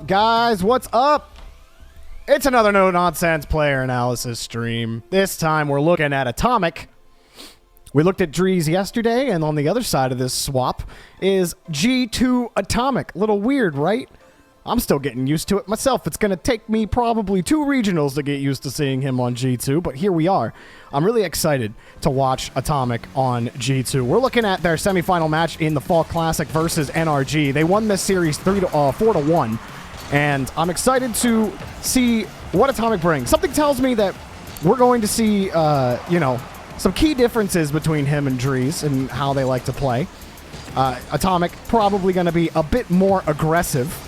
up, guys? What's up? It's another No Nonsense player analysis stream. This time we're looking at Atomic. We looked at Drees yesterday, and on the other side of this swap is G2 Atomic. Little weird, right? I'm still getting used to it myself. It's going to take me probably 2 regionals to get used to seeing him on G2, but here we are. I'm really excited to watch Atomic on G2. We're looking at their semifinal match in the Fall Classic versus NRG. They won this series 4-1, and I'm excited to see what Atomic brings. Something tells me that we're going to see, some key differences between him and Drees and how they like to play. Atomic probably going to be a bit more aggressive.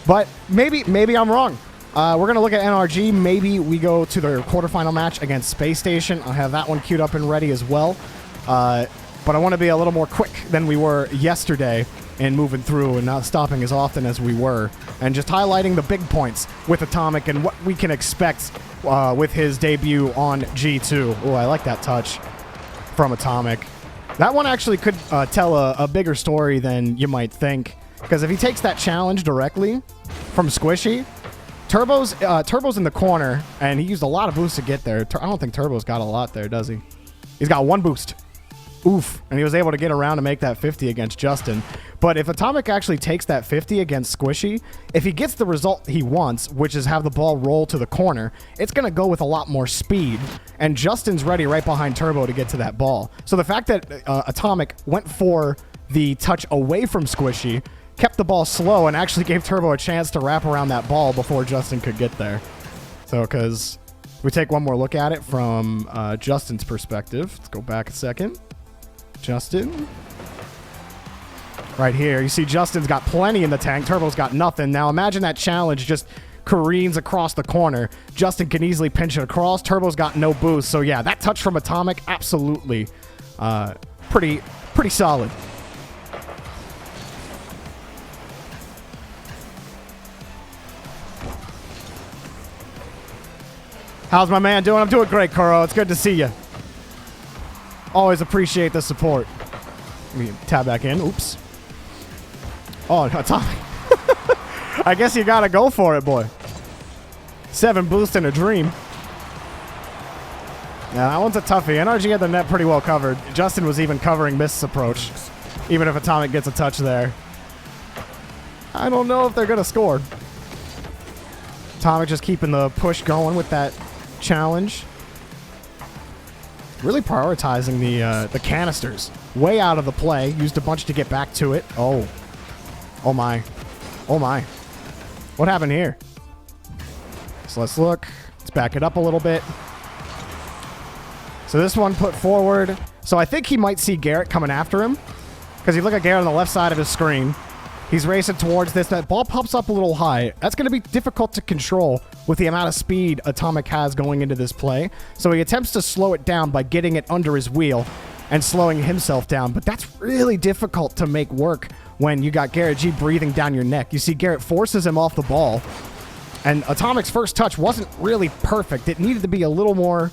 But maybe I'm wrong. We're going to look at NRG. Maybe we go to their quarterfinal match against Space Station. I have that one queued up and ready as well. But I want to be a little more quick than we were yesterday in moving through and not stopping as often as we were. And just highlighting the big points with Atomic and what we can expect with his debut on G2. Oh, I like that touch from Atomic. That one actually could tell a bigger story than you might think. Because if he takes that challenge directly from Squishy, Turbo's in the corner, and he used a lot of boost to get there. I don't think Turbo's got a lot there, does he? He's got 1 boost. Oof. And he was able to get around to make that 50 against Justin. But if Atomic actually takes that 50 against Squishy, if he gets the result he wants, which is have the ball roll to the corner, it's going to go with a lot more speed. And Justin's ready right behind Turbo to get to that ball. So the fact that Atomic went for the touch away from Squishy, kept the ball slow, and actually gave Turbo a chance to wrap around that ball before Justin could get there. So, because we take one more look at it from Justin's perspective. Let's go back a second. Justin. Right here. You see Justin's got plenty in the tank. Turbo's got nothing. Now, imagine that challenge just careens across the corner. Justin can easily pinch it across. Turbo's got no boost. So, yeah, that touch from Atomic, absolutely pretty solid. How's my man doing? I'm doing great, Kuro. It's good to see you. Always appreciate the support. Let me tab back in. Oops. Oh, Atomic. I guess you gotta go for it, boy. 7 boost in a dream. Yeah, that one's a toughie. NRG had the net pretty well covered. Justin was even covering Mist's approach, even if Atomic gets a touch there. I don't know if they're gonna score. Atomic just keeping the push going with that challenge. Really prioritizing the canisters. Way out of the play. Used a bunch to get back to it. Oh. Oh my. Oh my. What happened here? So let's look. Let's back it up a little bit. So this one put forward. So I think he might see Garrett coming after him. Because you look at Garrett on the left side of his screen. He's racing towards this. That ball pops up a little high. That's going to be difficult to control with the amount of speed Atomic has going into this play. So he attempts to slow it down by getting it under his wheel and slowing himself down. But that's really difficult to make work when you got Garrett G breathing down your neck. You see Garrett forces him off the ball. And Atomic's first touch wasn't really perfect. It needed to be a little more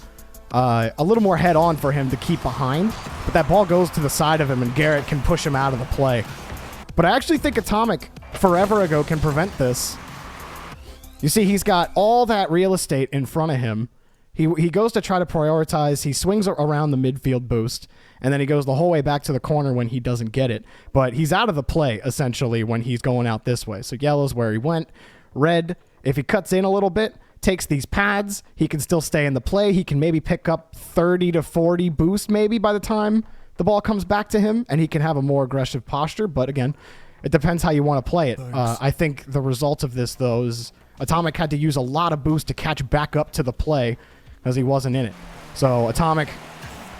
head on for him to keep behind. But that ball goes to the side of him, and Garrett can push him out of the play. But I actually think Atomic, forever ago, can prevent this. You see, he's got all that real estate in front of him. He goes to try to prioritize. He swings around the midfield boost, and then he goes the whole way back to the corner when he doesn't get it. But he's out of the play, essentially, when he's going out this way. So yellow's where he went. Red, if he cuts in a little bit, takes these pads, he can still stay in the play. He can maybe pick up 30 to 40 boost maybe by the time the ball comes back to him, and he can have a more aggressive posture. But again, it depends how you want to play it. I think the result of this, though, is Atomic had to use a lot of boost to catch back up to the play because he wasn't in it. So Atomic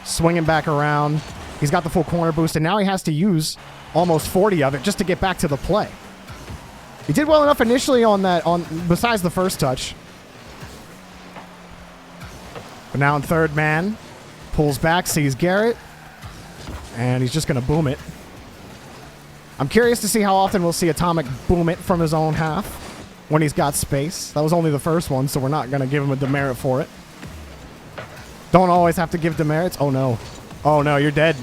swinging back around. He's got the full corner boost, and now he has to use almost 40 of it just to get back to the play. He did well enough initially on that, besides the first touch. But now in third man, pulls back, sees Garrett. And he's just going to boom it. I'm curious to see how often we'll see Atomic boom it from his own half when he's got space. That was only the first one, so we're not going to give him a demerit for it. Don't always have to give demerits. Oh, no. Oh, no, you're dead.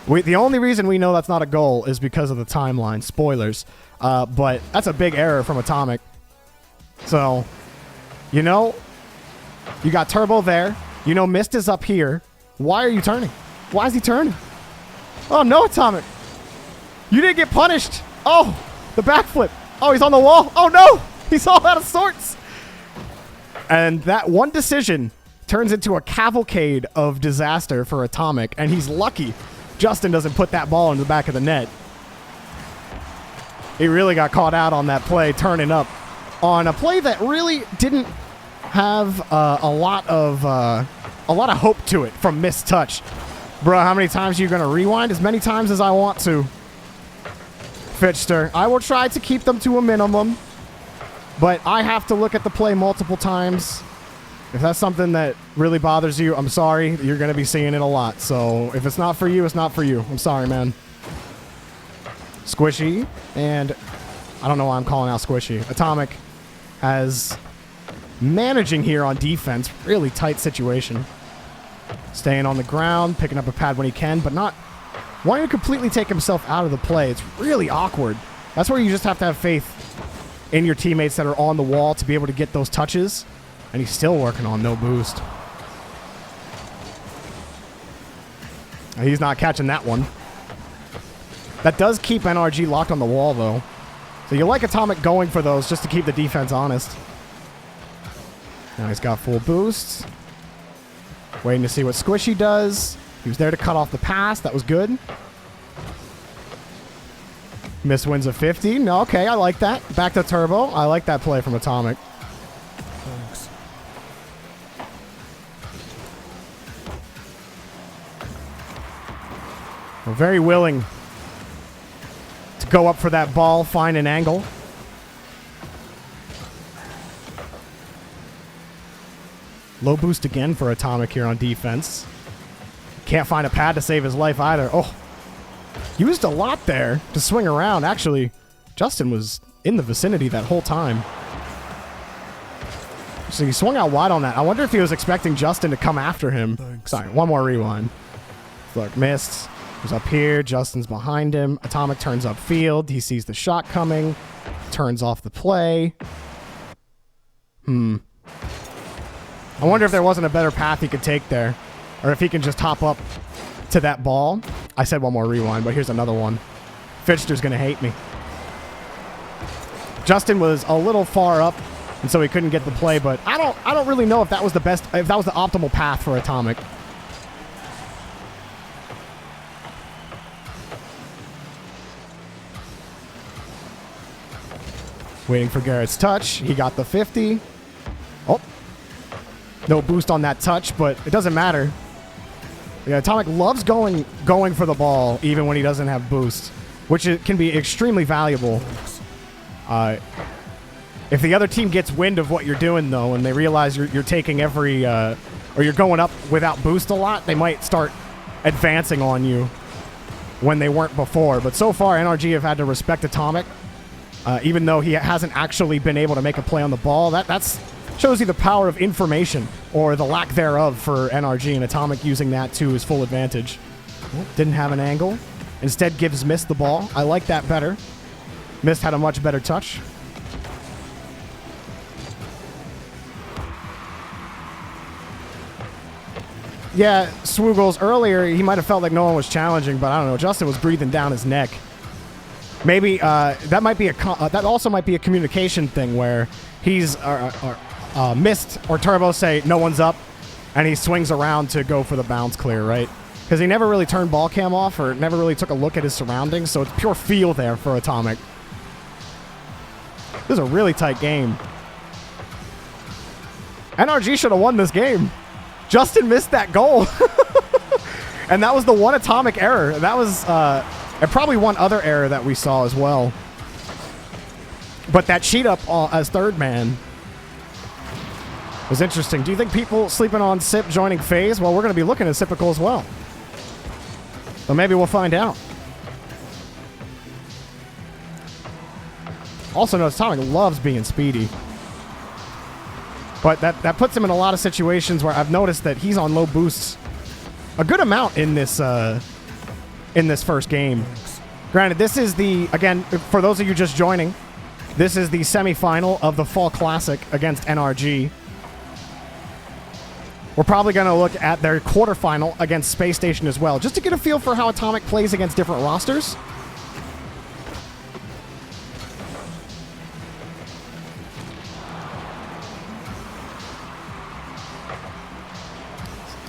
The only reason we know that's not a goal is because of the timeline. Spoilers. but that's a big error from Atomic. So, you know, you got Turbo there. You know Mist is up here. Why are you turning? Why is he turning? Oh, no, Atomic. You didn't get punished. Oh, the backflip. Oh, he's on the wall. Oh, no. He's all out of sorts. And that one decision turns into a cavalcade of disaster for Atomic, and he's lucky Justin doesn't put that ball in the back of the net. He really got caught out on that play, turning up on a play that really didn't have a lot of hope to it from missed touch. Bro, how many times are you going to rewind? As many times as I want to. Fitchster, I will try to keep them to a minimum, but I have to look at the play multiple times. If that's something that really bothers you, I'm sorry. You're going to be seeing it a lot. So if it's not for you, it's not for you. I'm sorry, man. Squishy, and I don't know why I'm calling out Squishy. Atomic has managing here on defense. Really tight situation. Staying on the ground, picking up a pad when he can, but not wanting to completely take himself out of the play. It's really awkward. That's where you just have to have faith in your teammates that are on the wall to be able to get those touches. And he's still working on no boost. He's not catching that one. That does keep NRG locked on the wall, though. So you like Atomic going for those just to keep the defense honest. Now he's got full boost. Waiting to see what Squishy does. He was there to cut off the pass. That was good. Miss wins a 50. No, okay, I like that. Back to Turbo. I like that play from Atomic. Thanks. We're very willing to go up for that ball, find an angle. Low boost again for Atomic here on defense. Can't find a pad to save his life either. Oh, used a lot there to swing around. Actually, Justin was in the vicinity that whole time. So he swung out wide on that. I wonder if he was expecting Justin to come after him. Thanks. Sorry, one more rewind. Look, missed. He's up here. Justin's behind him. Atomic turns upfield. He sees the shot coming. Turns off the play. I wonder if there wasn't a better path he could take there. Or if he can just hop up to that ball. I said one more rewind, but here's another one. Fitchter's going to hate me. Justin was a little far up, and so he couldn't get the play, but I don't really know if that was the best, if that was the optimal path for Atomic. Waiting for Garrett's touch. He got the 50. Oh. No boost on that touch, but it doesn't matter. Yeah, Atomic loves going for the ball even when he doesn't have boost, which can be extremely valuable. If the other team gets wind of what you're doing, though, and they realize you're taking every, or you're going up without boost a lot, they might start advancing on you when they weren't before. But so far, NRG have had to respect Atomic, even though he hasn't actually been able to make a play on the ball. That's shows you the power of information, or the lack thereof, for NRG, and Atomic using that to his full advantage. Didn't have an angle. Instead gives Mist the ball. I like that better. Mist had a much better touch. Yeah, Swoogles, earlier he might have felt like no one was challenging, but I don't know. Justin was breathing down his neck. Maybe that might be that also might be a communication thing where he's Mist or Turbo say no one's up, and he swings around to go for the bounce clear, right? Because he never really turned ball cam off or never really took a look at his surroundings, so it's pure feel there for Atomic. This is a really tight game. NRG should have won this game. Justin missed that goal. And that was the one Atomic error. That was and probably one other error that we saw as well. But that cheat up as third man was interesting. Do you think people sleeping on Sip joining FaZe? Well, we're going to be looking at Sipical as well. So maybe we'll find out. Also notice Atomic loves being speedy. But that puts him in a lot of situations where I've noticed that he's on low boosts a good amount in this first game. Granted, this is the, again, for those of you just joining, this is the semifinal of the Fall Classic against NRG. We're probably going to look at their quarterfinal against Space Station as well, just to get a feel for how Atomic plays against different rosters.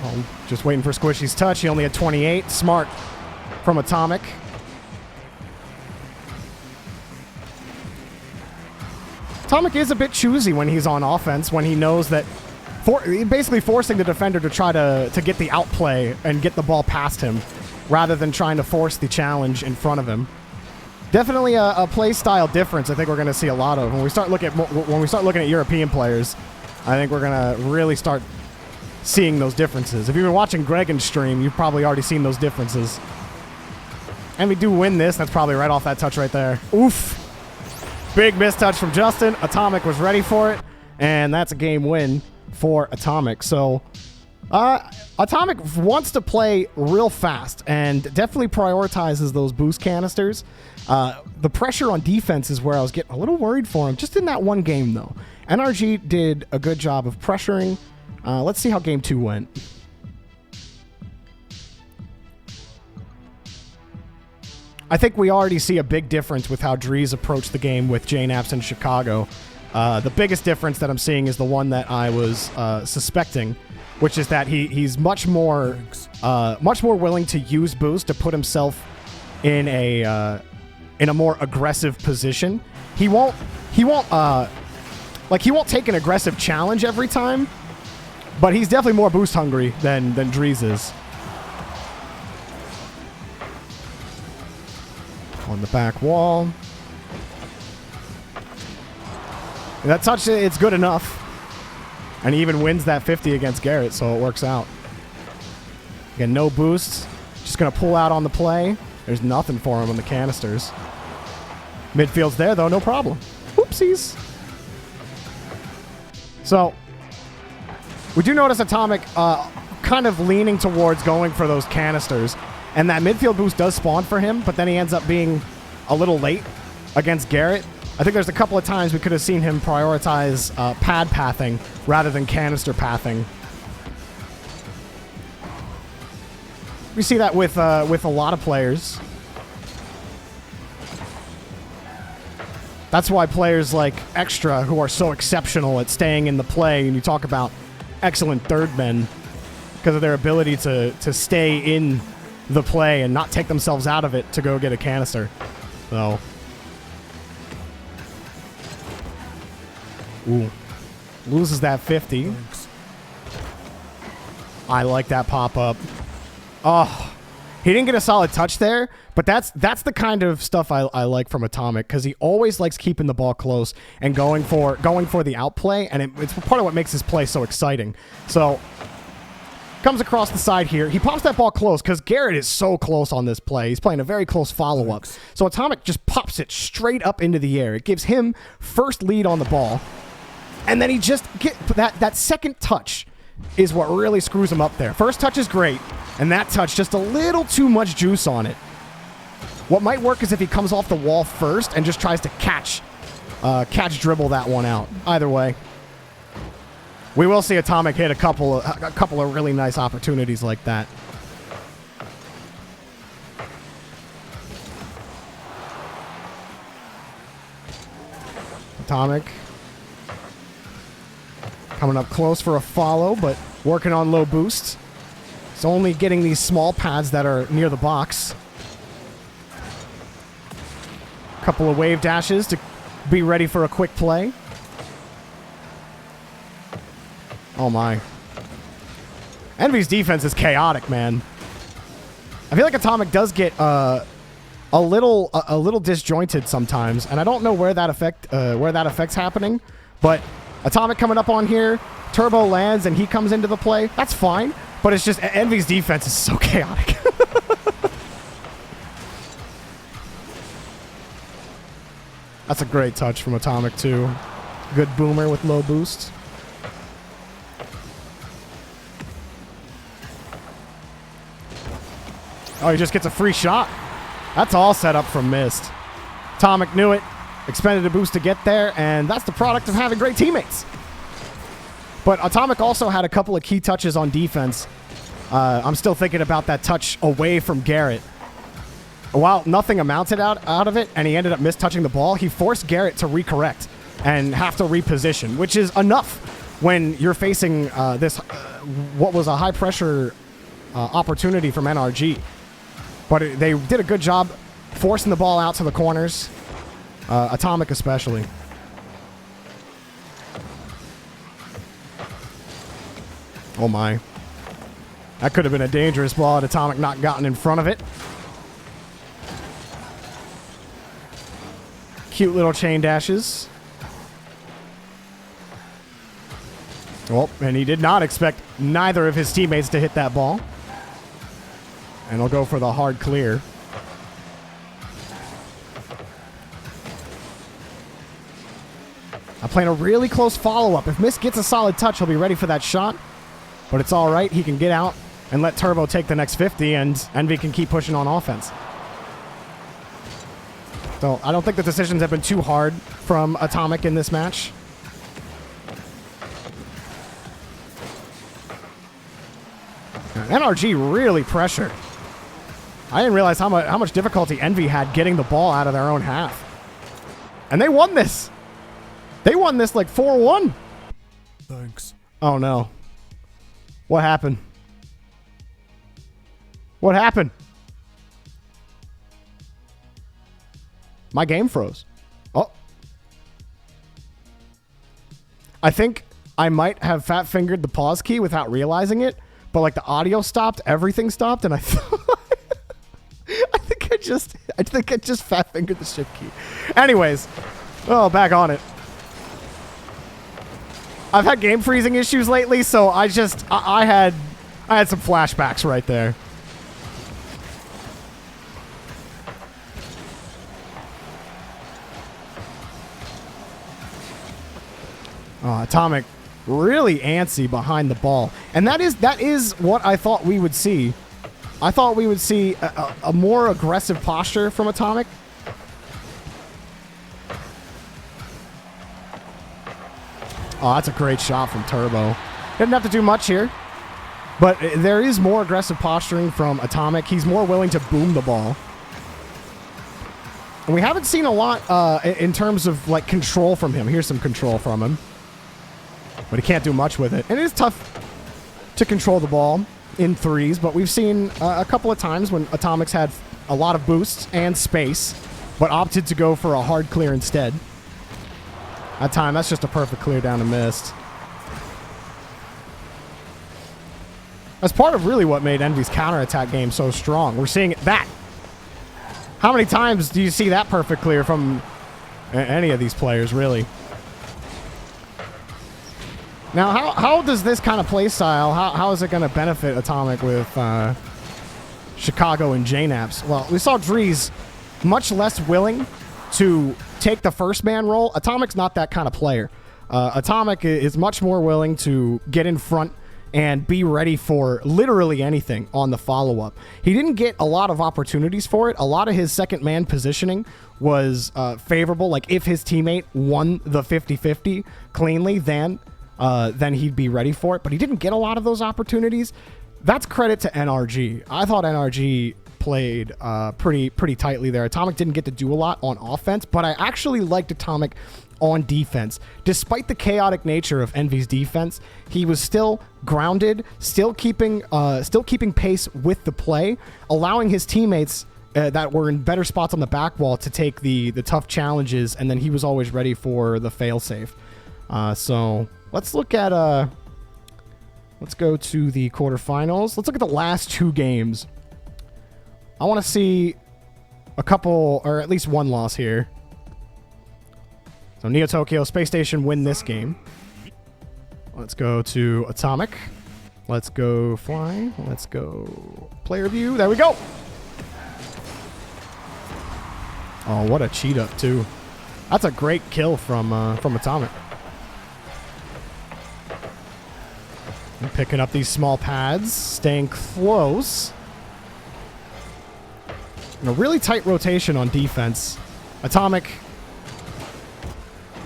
Oh, just waiting for Squishy's touch. He only had 28. Smart from Atomic. Atomic is a bit choosy when he's on offense, when he knows that basically forcing the defender to try to get the outplay and get the ball past him rather than trying to force the challenge in front of him. Definitely a play style difference I think we're going to see a lot of. When we start looking at European players, I think we're going to really start seeing those differences. If you've been watching Gregan's stream, you've probably already seen those differences. And we do win this. That's probably right off that touch right there. Oof. Big mistouch from Justin. Atomic was ready for it, and that's a game win for Atomic. So Atomic wants to play real fast and definitely prioritizes those boost canisters. The pressure on defense is where I was getting a little worried for him, just in that one game, though. NRG did a good job of pressuring. Let's see how game 2 went. I think we already see a big difference with how Drees approached the game with JNAPS in Chicago. The biggest difference that I'm seeing is the one that I was suspecting, which is that he's much more willing to use boost to put himself in a more aggressive position. He won't take an aggressive challenge every time, but he's definitely more boost hungry than Drees is. On the back wall. And that touch, it's good enough. And he even wins that 50 against Garrett, so it works out. Again, no boosts. Just going to pull out on the play. There's nothing for him on the canisters. Midfield's there, though, no problem. Oopsies. So, we do notice Atomic kind of leaning towards going for those canisters. And that midfield boost does spawn for him, but then he ends up being a little late against Garrett. I think there's a couple of times we could have seen him prioritize pad pathing rather than canister pathing. We see that with a lot of players. That's why players like Extra, who are so exceptional at staying in the play, and you talk about excellent third men, because of their ability to stay in the play and not take themselves out of it to go get a canister. So, ooh, loses that 50. Thanks. I like that pop up. Oh, he didn't get a solid touch there, but that's the kind of stuff I like from Atomic, because he always likes keeping the ball close and going for the outplay, and it's part of what makes his play so exciting. So, comes across the side here. He pops that ball close because Garrett is so close on this play. He's playing a very close follow-up. So Atomic just pops it straight up into the air. It gives him first lead on the ball. And then he just that second touch is what really screws him up there. First touch is great, and that touch, just a little too much juice on it. What might work is if he comes off the wall first and just tries to catch dribble that one out. Either way. We will see Atomic hit a couple of really nice opportunities like that. Atomic coming up close for a follow, but working on low boost. It's only getting these small pads that are near the box. Couple of wave dashes to be ready for a quick play. Oh my. Envy's defense is chaotic, man. I feel like Atomic does get a little disjointed sometimes, and I don't know where that effect's happening. But Atomic coming up on here, Turbo lands, and he comes into the play. That's fine, but it's just Envy's defense is so chaotic. That's a great touch from Atomic too. Good boomer with low boost. Oh, he just gets a free shot. That's all set up from Mist. Atomic knew it, expended a boost to get there, and that's the product of having great teammates. But Atomic also had a couple of key touches on defense. I'm still thinking about that touch away from Garrett. While nothing amounted out of it, and he ended up mistouching the ball, he forced Garrett to recorrect and have to reposition, which is enough when you're facing this, what was a high-pressure opportunity from NRG. But they did a good job forcing the ball out to the corners, Atomic especially. Oh my. That could have been a dangerous ball had Atomic not gotten in front of it. Cute little chain dashes. Oh, and he did not expect neither of his teammates to hit that ball. And he'll go for the hard clear. I'm playing a really close follow-up. If Mist gets a solid touch, he'll be ready for that shot. But it's all right. He can get out and let Turbo take the next 50, and Envy can keep pushing on offense. So I don't think the decisions have been too hard from Atomic in this match. NRG really pressured. I didn't realize how much difficulty Envy had getting the ball out of their own half. And they won this. They won this like 4-1. Thanks. Oh no. What happened? What happened? My game froze. Oh. I think I might have fat fingered the pause key without realizing it, but like the audio stopped, everything stopped, and I thought I think I just fat fingered the shift key. Anyways, oh, back on it. I've had game freezing issues lately, so I had some flashbacks right there. Oh, Atomic really antsy behind the ball. And that is what I thought we would see. I thought we would see a more aggressive posture from Atomic. Oh, that's a great shot from Turbo. Didn't have to do much here. But there is more aggressive posturing from Atomic. He's more willing to boom the ball. And we haven't seen a lot in terms of like control from him. Here's some control from him. But he can't do much with it. And it is tough to control the ball in threes, but we've seen a couple of times when Atomic's had a lot of boosts and space, but opted to go for a hard clear instead. That time, that's just a perfect clear down to Mist. That's part of really what made Envy's counterattack game so strong. We're seeing that. How many times do you see that perfect clear from any of these players, really? Now, how does this kind of play style, how is it going to benefit Atomic with Chicago and JNAPS? Well, we saw Drees much less willing to take the first man role. Atomic's not that kind of player. Atomic is much more willing to get in front and be ready for literally anything on the follow-up. He didn't get a lot of opportunities for it. A lot of his second man positioning was favorable. Like if his teammate won the 50-50 cleanly, then he'd be ready for it. But he didn't get a lot of those opportunities. That's credit to NRG. I thought NRG played pretty tightly there. Atomic didn't get to do a lot on offense, but I actually liked Atomic on defense. Despite the chaotic nature of Envy's defense, he was still grounded, still keeping pace with the play, allowing his teammates that were in better spots on the back wall to take the tough challenges, and then he was always ready for the failsafe. So let's look at let's go to the quarterfinals. Let's look at the last two games. I want to see a couple, or at least one loss here. So Neo Tokyo Space Station win this game. Let's go to Atomic. Let's go flying. Let's go player view. There we go. Oh, what a cheat up too. That's a great kill from Atomic. And picking up these small pads, staying close. A really tight rotation on defense. Atomic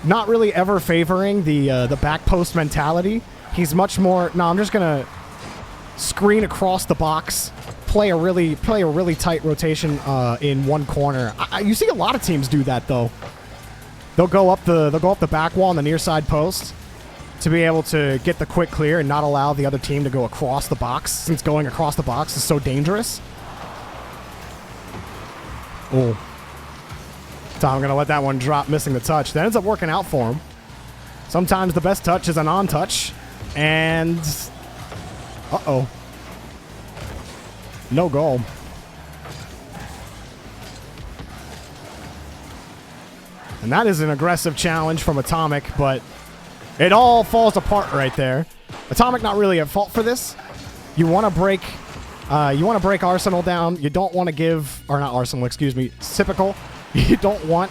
not really ever favoring the back post mentality. He's much more, no, I'm just going to screen across the box, play a really tight rotation in one corner. You see a lot of teams do that though. They'll go up the back wall on the near side post to be able to get the quick clear and not allow the other team to go across the box, since going across the box is so dangerous. Oh. Tom going to let that one drop, missing the touch. That ends up working out for him. Sometimes the best touch is a non-touch. And... uh-oh. No goal. And that is an aggressive challenge from Atomic, but it all falls apart right there. Atomic not really at fault for this. You want to break Arsenal down. You don't want to give, or not Arsenal, excuse me, Sipical. You don't want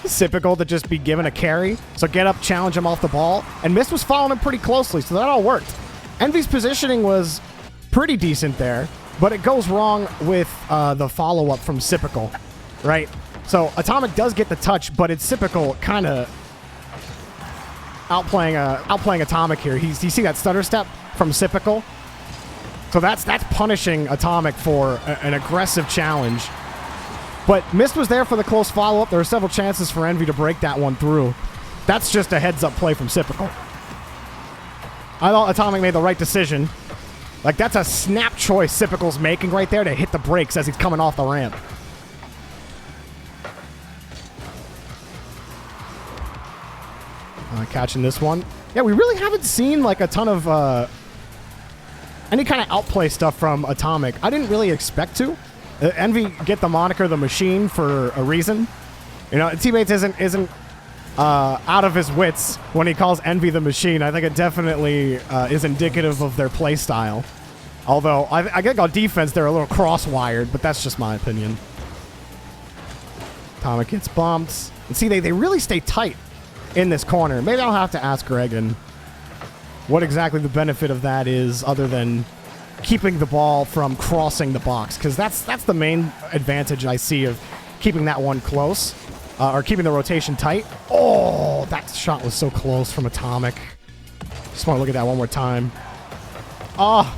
Sipical to just be given a carry. So get up, challenge him off the ball. And Mist was following him pretty closely, so that all worked. Envy's positioning was pretty decent there, but it goes wrong with the follow-up from Sipical, right? So Atomic does get the touch, but it's Sipical kind of outplaying Atomic here. You see that stutter step from Sipical? So that's punishing Atomic for an aggressive challenge. But Mist was there for the close follow-up. There were several chances for Envy to break that one through. That's just a heads-up play from Sipical. I thought Atomic made the right decision. Like, that's a snap choice Sipical's making right there to hit the brakes as he's coming off the ramp. Catching this one. Yeah, we really haven't seen, like, a ton of any kind of outplay stuff from Atomic. I didn't really expect to. Envy get the moniker The Machine for a reason. You know, teammates isn't out of his wits when he calls Envy The Machine. I think it definitely is indicative of their play style. Although, I think on defense they're a little cross-wired, but that's just my opinion. Atomic gets bumped. And see, they really stay tight in this corner. Maybe I'll have to ask Gregan what exactly the benefit of that is, other than keeping the ball from crossing the box, because that's the main advantage I see of keeping that one close, or keeping the rotation tight. Oh, that shot was so close from Atomic. Just want to look at that one more time. Oh,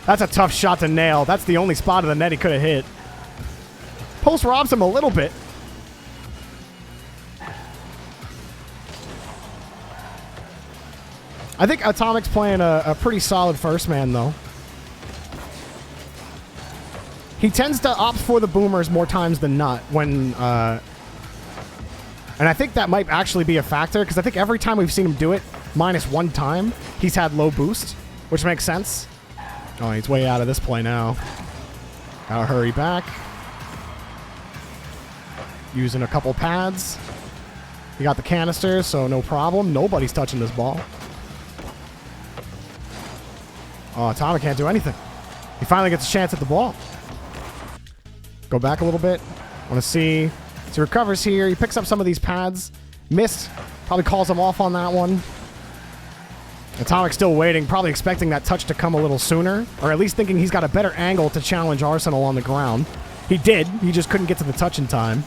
that's a tough shot to nail. That's the only spot of the net he could have hit. Post robs him a little bit. I think Atomic's playing a pretty solid first man, though. He tends to opt for the boomers more times than not when... and I think that might actually be a factor, because I think every time we've seen him do it, minus one time, he's had low boost, which makes sense. Oh, he's way out of this play now. Gotta hurry back. Using a couple pads. He got the canister, so no problem. Nobody's touching this ball. Oh, Atomic can't do anything. He finally gets a chance at the ball. Go back a little bit. Want to see. He recovers here. He picks up some of these pads. Missed. Probably calls him off on that one. Atomic still waiting. Probably expecting that touch to come a little sooner. Or at least thinking he's got a better angle to challenge Arsenal on the ground. He did. He just couldn't get to the touch in time.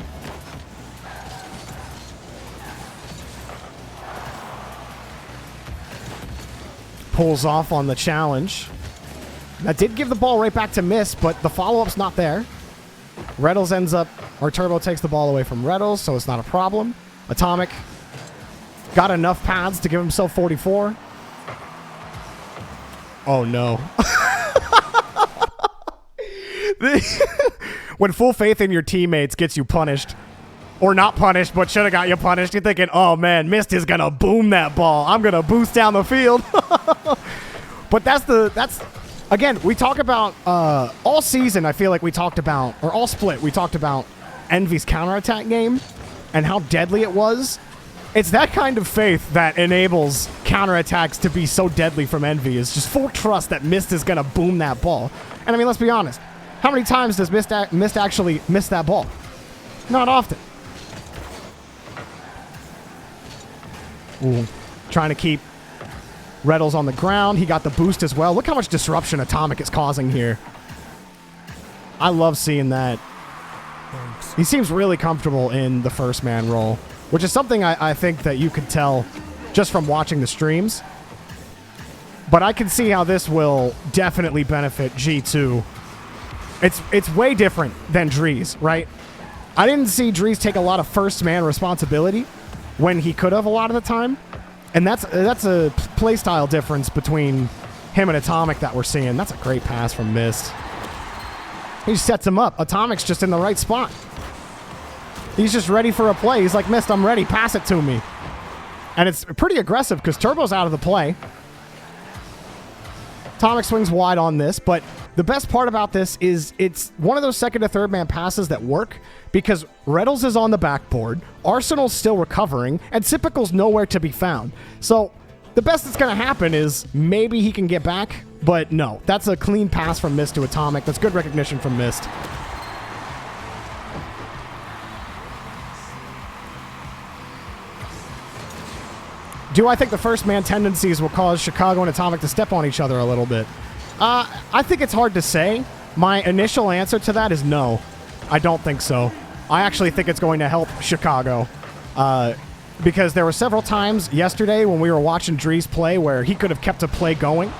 Pulls off on the challenge. That did give the ball right back to Miss, but the follow-up's not there. Reddles ends up, or Turbo takes the ball away from Reddles, so it's not a problem. Atomic got enough pads to give himself 44. Oh, no. When full faith in your teammates gets you punished, or not punished, but should have got you punished, you're thinking, oh, man, Mist is going to boom that ball. I'm going to boost down the field. But that's again, we talk about, all season, I feel like we talked about, or all split, we talked about Envy's counterattack game and how deadly it was. It's that kind of faith that enables counterattacks to be so deadly from Envy, is just full trust that Mist is going to boom that ball. And I mean, let's be honest. How many times does Mist actually miss that ball? Not often. Ooh, trying to keep Reddles on the ground. He got the boost as well. Look how much disruption Atomic is causing here. I love seeing that. He seems really comfortable in the first man role, which is something I think that you could tell just from watching the streams. But I can see how this will definitely benefit G2. It's way different than Drees, right? I didn't see Drees take a lot of first man responsibility when he could have a lot of the time. And that's a playstyle difference between him and Atomic that we're seeing. That's a great pass from Mist. He sets him up. Atomic's just in the right spot. He's just ready for a play. He's like, Mist, I'm ready. Pass it to me. And it's pretty aggressive because Turbo's out of the play. Atomic swings wide on this, but the best part about this is it's one of those second to third man passes that work because Reddles is on the backboard, Arsenal's still recovering, and Typical's nowhere to be found. So the best that's going to happen is maybe he can get back, but no. That's a clean pass from Mist to Atomic. That's good recognition from Mist. Do I think the first man tendencies will cause Chicago and Atomic to step on each other a little bit? I think it's hard to say. My initial answer to that is no. I don't think so. I actually think it's going to help Chicago. Because there were several times yesterday when we were watching Drees play where he could have kept a play going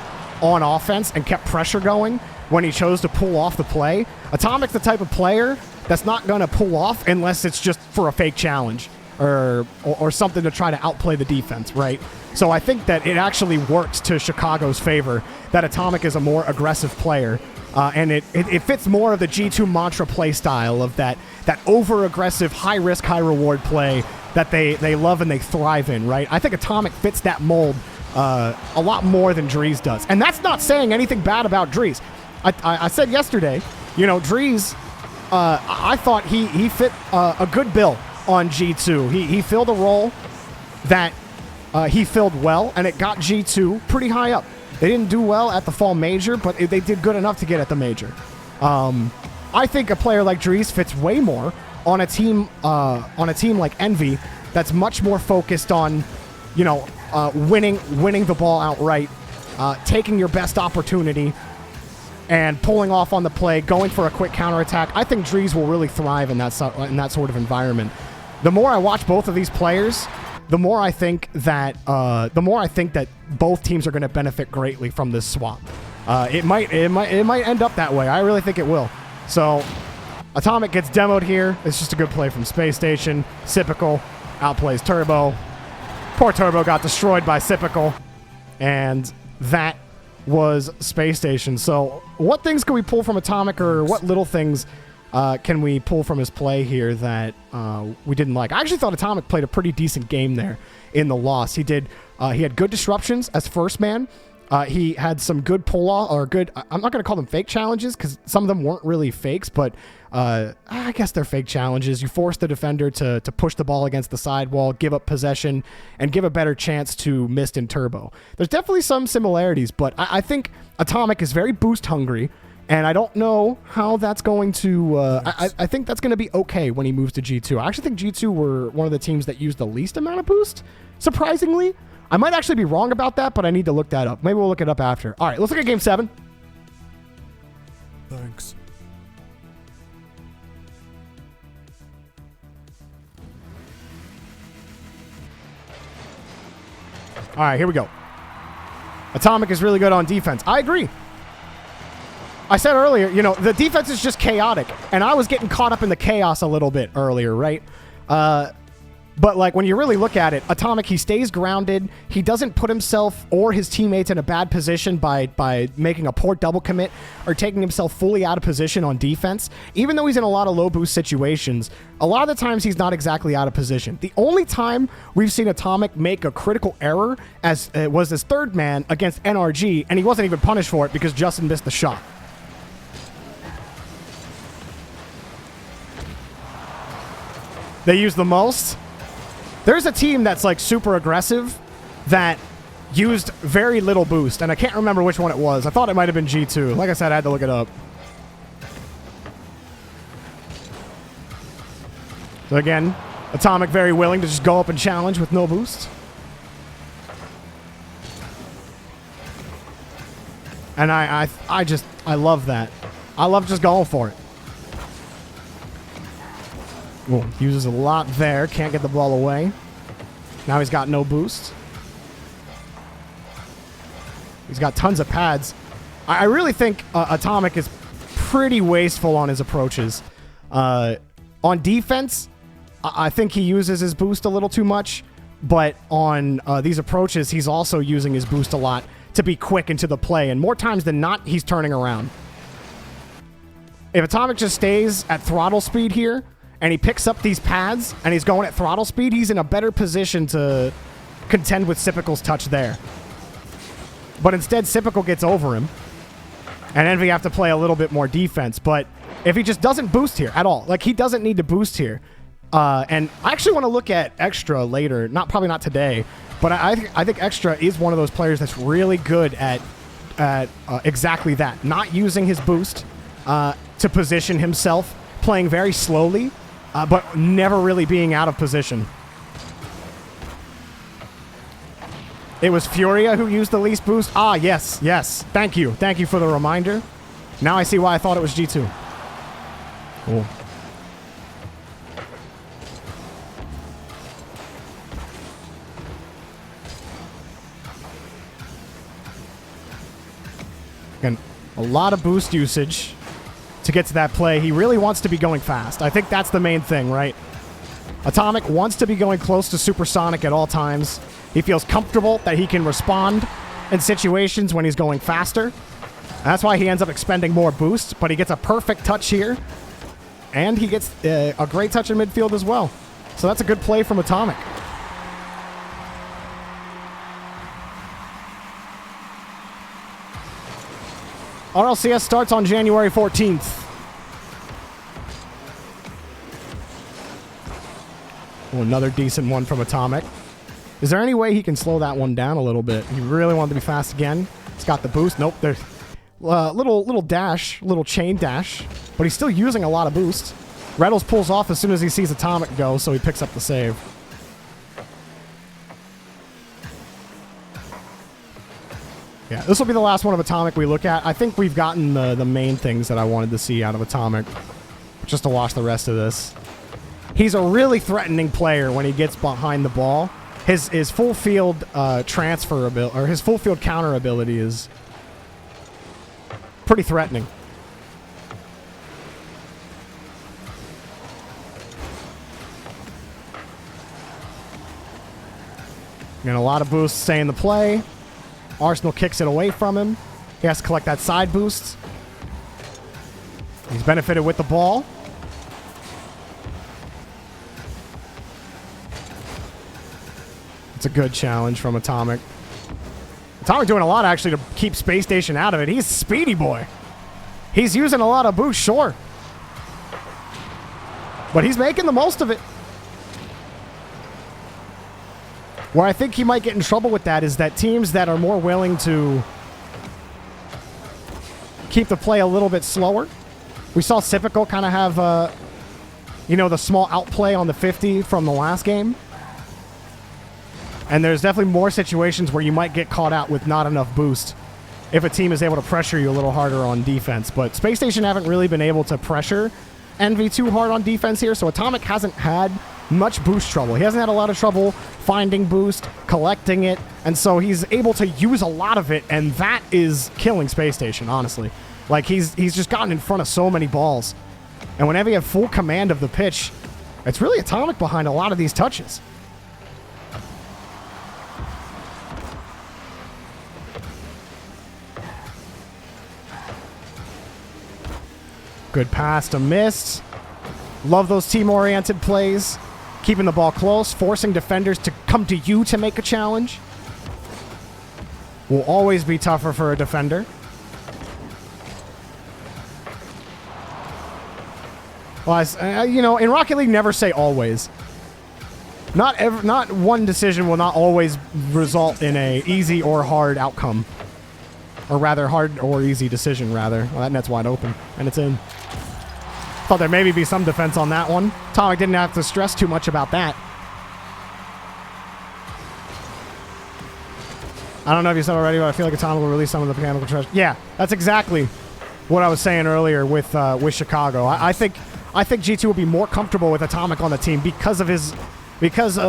on offense and kept pressure going when he chose to pull off the play. Atomic's the type of player that's not going to pull off unless it's just for a fake challenge. Or something to try to outplay the defense, right? So I think that it actually works to Chicago's favor that Atomic is a more aggressive player. And it fits more of the G2 mantra play style of that over-aggressive, high-risk, high-reward play that they love and they thrive in, right? I think Atomic fits that mold a lot more than Drees does. And that's not saying anything bad about Drees. I said yesterday, you know, Drees, I thought he fit a good bill on G2. He filled a role that he filled well, and it got G2 pretty high up. They didn't do well at the fall major, but they did good enough to get at the major. I think a player like Drees fits way more on a team like Envy that's much more focused on, you know, winning the ball outright, taking your best opportunity, and pulling off on the play, going for a quick counterattack. I think Drees will really thrive in that sort of environment. The more I watch both of these players, the more I think that both teams are going to benefit greatly from this swap. It might end up that way. I really think it will. So Atomic gets demoed here. It's just a good play from Space Station. Typical outplays Turbo. Poor Turbo got destroyed by Typical, and that was Space Station. So what things can we pull from Atomic, or what little things can we pull from his play here that we didn't like? I actually thought Atomic played a pretty decent game there in the loss. He had good disruptions as first man. He had some good pull-off, or good, I'm not going to call them fake challenges because some of them weren't really fakes, but I guess they're fake challenges. You force the defender to push the ball against the sidewall, give up possession, and give a better chance to Mist and Turbo. There's definitely some similarities, but I think Atomic is very boost hungry, and I don't know how that's going to... I think that's going to be okay when he moves to G2. I actually think G2 were one of the teams that used the least amount of boost, surprisingly. I might actually be wrong about that, but I need to look that up. Maybe we'll look it up after. All right, let's look at Game 7. Thanks. All right, here we go. Atomic is really good on defense. I agree. I said earlier, you know, the defense is just chaotic, and I was getting caught up in the chaos a little bit earlier, right? But, like, when you really look at it, Atomic, he stays grounded. He doesn't put himself or his teammates in a bad position by making a poor double commit or taking himself fully out of position on defense. Even though he's in a lot of low boost situations, a lot of the times he's not exactly out of position. The only time we've seen Atomic make a critical error was his third man against NRG, and he wasn't even punished for it because Justin missed the shot. They use the most. There's a team that's like super aggressive that used very little boost, and I can't remember which one it was. I thought it might have been G2. Like I said, I had to look it up. So again, Atomic very willing to just go up and challenge with no boost. And I love that. I love just going for it. Ooh, uses a lot there. Can't get the ball away. Now he's got no boost. He's got tons of pads. I really think Atomic is pretty wasteful on his approaches. On defense, I think he uses his boost a little too much. But on these approaches, he's also using his boost a lot to be quick into the play. And more times than not, he's turning around. If Atomic just stays at throttle speed here, and he picks up these pads, and he's going at throttle speed, he's in a better position to contend with Sipical's touch there. But instead, Sipical gets over him, and Envy have to play a little bit more defense. But if he just doesn't boost here at all, like he doesn't need to boost here. And I actually want to look at Extra later, probably not today, but I think Extra is one of those players that's really good at exactly that, not using his boost to position himself, playing very slowly, but never really being out of position. It was Furia who used the least boost. Ah, yes, yes. Thank you. Thank you for the reminder. Now I see why I thought it was G2. Cool. Again, a lot of boost usage to get to that play. He really wants to be going fast. I think that's the main thing, right? Atomic wants to be going close to supersonic at all times. He feels comfortable that he can respond in situations when he's going faster. That's why he ends up expending more boost, but he gets a perfect touch here. And he gets a great touch in midfield as well. So that's a good play from Atomic. RLCS starts on January 14th. Oh, another decent one from Atomic. Is there any way he can slow that one down a little bit? He really wanted to be fast again. He's got the boost. Nope, there's little dash, little chain dash, but he's still using a lot of boost. Reddles pulls off as soon as he sees Atomic go, so he picks up the save. Yeah, this will be the last one of Atomic we look at. I think we've gotten the main things that I wanted to see out of Atomic. Just to watch the rest of this. He's a really threatening player when he gets behind the ball. His full field transfer ability, or his full field counter ability is pretty threatening. And a lot of boosts stay in the play. Arsenal kicks it away from him. He has to collect that side boost. He's benefited with the ball. It's a good challenge from Atomic. Atomic doing a lot, actually, to keep Space Station out of it. He's speedy boy. He's using a lot of boost, sure. But he's making the most of it. Where I think he might get in trouble with that is that teams that are more willing to keep the play a little bit slower. We saw Sipical kind of have, the small outplay on the 50 from the last game. And there's definitely more situations where you might get caught out with not enough boost if a team is able to pressure you a little harder on defense. But Space Station haven't really been able to pressure Envy too hard on defense here, so Atomic hasn't had much boost trouble. He hasn't had a lot of trouble finding boost, collecting it, and so he's able to use a lot of it, and that is killing Space Station, honestly. Like, he's just gotten in front of so many balls. And whenever you have full command of the pitch, it's really Atomic behind a lot of these touches. Good pass to Mist. Love those team-oriented plays. Keeping the ball close, forcing defenders to come to you to make a challenge. Will always be tougher for a defender. Well, in Rocket League, never say always. Not one decision will not always result in a easy or hard outcome. Or rather, hard or easy decision, rather. Well, that net's wide open, and it's in. Thought there maybe be some defense on that one. Atomic didn't have to stress too much about that. I don't know if you said already, but I feel like Atomic will release some of the mechanical treasure. Yeah, that's exactly what I was saying earlier with Chicago. I think I think G2 will be more comfortable with Atomic on the team because of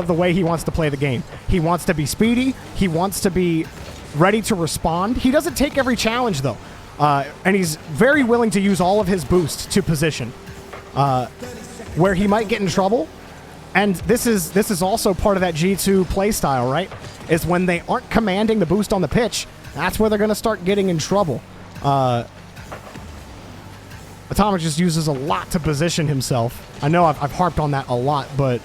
the way he wants to play the game. He wants to be speedy. He wants to be ready to respond. He doesn't take every challenge, though. And he's very willing to use all of his boost to position where he might get in trouble. And this is also part of that G2 playstyle, right? Is when they aren't commanding the boost on the pitch, that's where they're going to start getting in trouble. Atomic just uses a lot to position himself. I know I've harped on that a lot, but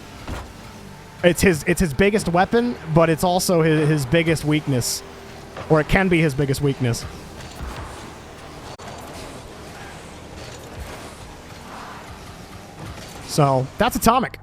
it's his biggest weapon, but it's also his biggest weakness. Or it can be his biggest weakness. So, that's Atomic.